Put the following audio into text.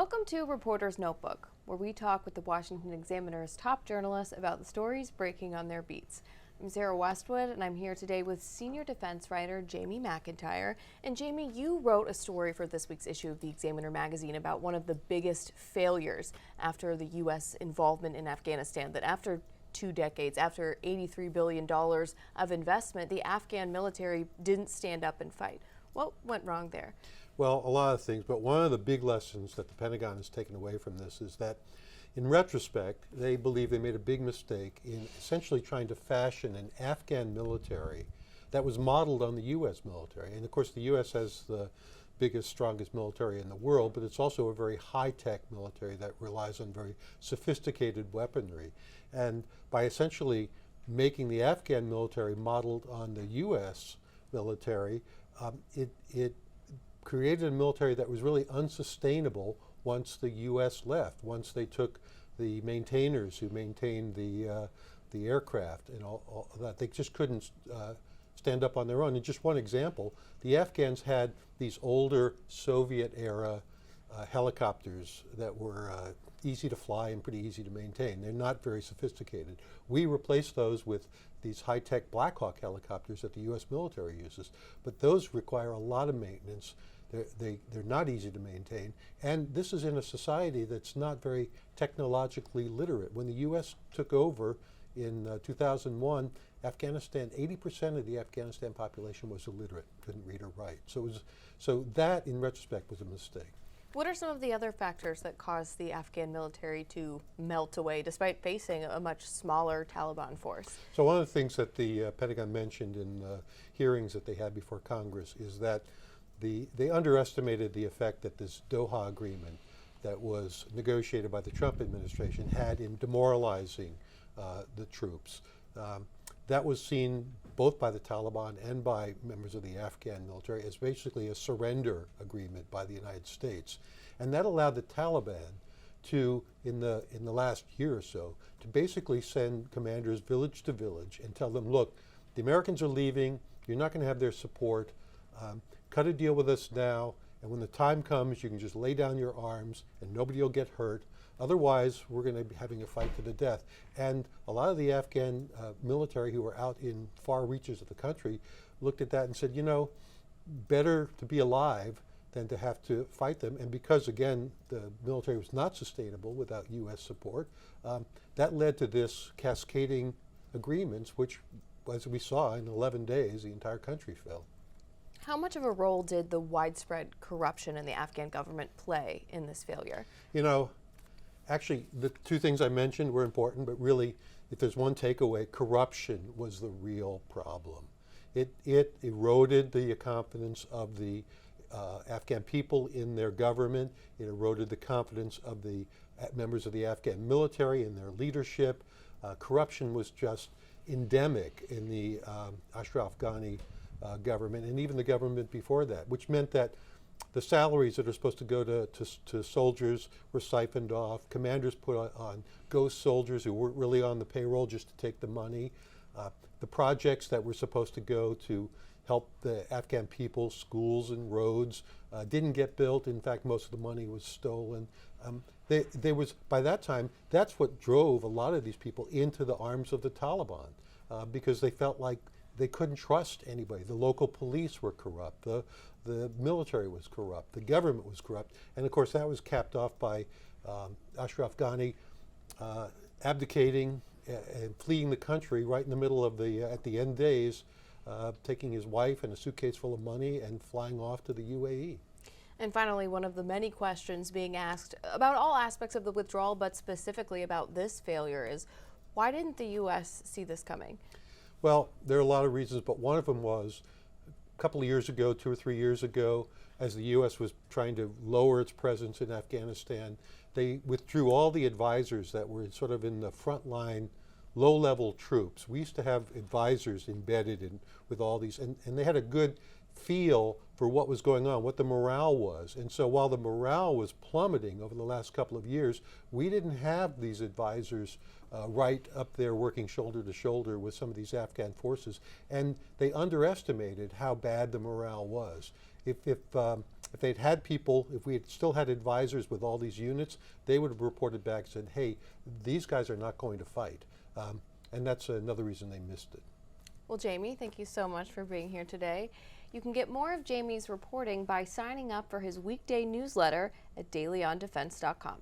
Welcome to Reporter's Notebook, where we talk with the Washington Examiner's top journalists about the stories breaking on their beats. I'm Sarah Westwood, and I'm here today with senior defense writer Jamie McIntyre. And Jamie, you wrote a story for this week's issue of the Examiner magazine about one of the biggest failures after the U.S. involvement in Afghanistan, that after 2 decades, after $83 billion of investment, the Afghan military didn't stand up and fight. What went wrong there? Well, a lot of things, but one of the big lessons that the Pentagon has taken away from this is that, in retrospect, they believe they made a big mistake in essentially trying to fashion an Afghan military that was modeled on the U.S. military. And of course, the U.S. has the biggest, strongest military in the world, but it's also a very high-tech military that relies on very sophisticated weaponry. And by essentially making the Afghan military modeled on the U.S. military, it created a military that was really unsustainable once the U.S. left, once they took the maintainers who maintained the aircraft and all that. They just couldn't stand up on their own. And just one example, the Afghans had these older Soviet-era helicopters that were easy to fly and pretty easy to maintain. They're not very sophisticated. We replaced those with these high-tech Black Hawk helicopters that the U.S. military uses, but those require a lot of maintenance. They're not easy to maintain, and this is in a society that's not very technologically literate. When the U.S. took over in 2001, Afghanistan, 80% of the Afghanistan population was illiterate, couldn't read or write. So that, in retrospect, was a mistake. What are some of the other factors that caused the Afghan military to melt away despite facing a much smaller Taliban force? So one of the things that the Pentagon mentioned in hearings that they had before Congress is that they underestimated the effect that this Doha Agreement that was negotiated by the Trump administration had in demoralizing the troops. That was seen both by the Taliban and by members of the Afghan military as basically a surrender agreement by the United States. And that allowed the Taliban to, in the last year or so, to basically send commanders village to village and tell them, look, the Americans are leaving, you're not going to have their support, cut a deal with us now, and when the time comes, you can just lay down your arms and nobody will get hurt. Otherwise, we're going to be having a fight to the death. And a lot of the Afghan military who were out in far reaches of the country looked at that and said, you know, better to be alive than to have to fight them. And because, again, the military was not sustainable without U.S. support, that led to this cascading agreements, which, as we saw, in 11 days, the entire country fell. How much of a role did the widespread corruption in the Afghan government play in this failure? You know, actually, the two things I mentioned were important, but really, if there's one takeaway, corruption was the real problem. It eroded the confidence of the Afghan people in their government. It eroded the confidence of the members of the Afghan military in their leadership. Corruption was just endemic in the Ashraf Ghani government, and even the government before that, which meant that the salaries that are supposed to go to soldiers were siphoned off. Commanders put on ghost soldiers who weren't really on the payroll just to take the money. The projects that were supposed to go to help the Afghan people, schools and roads, didn't get built. In fact, most of the money was stolen. By that time, that's what drove a lot of these people into the arms of the Taliban, because they felt like they couldn't trust anybody. The local police were corrupt. The military was corrupt. The government was corrupt. And of course, that was capped off by Ashraf Ghani abdicating and fleeing the country right in the middle of at the end days, taking his wife and a suitcase full of money and flying off to the UAE. And finally, one of the many questions being asked about all aspects of the withdrawal, but specifically about this failure, is why didn't the U.S. see this coming? Well, there are a lot of reasons, but one of them was a couple of years ago, 2 or 3 years ago, as the U.S. was trying to lower its presence in Afghanistan, they withdrew all the advisors that were sort of in the front line, low-level troops. We used to have advisors embedded with all these, and they had a good feel for what was going on, what the morale was. And so while the morale was plummeting over the last couple of years, we didn't have these advisors right up there working shoulder to shoulder with some of these Afghan forces. And they underestimated how bad the morale was. If If they'd had people, if we had still had advisors with all these units, they would have reported back and said, hey, these guys are not going to fight. And that's another reason they missed it. Well, Jamie, thank you so much for being here today. You can get more of Jamie's reporting by signing up for his weekday newsletter at dailyondefense.com.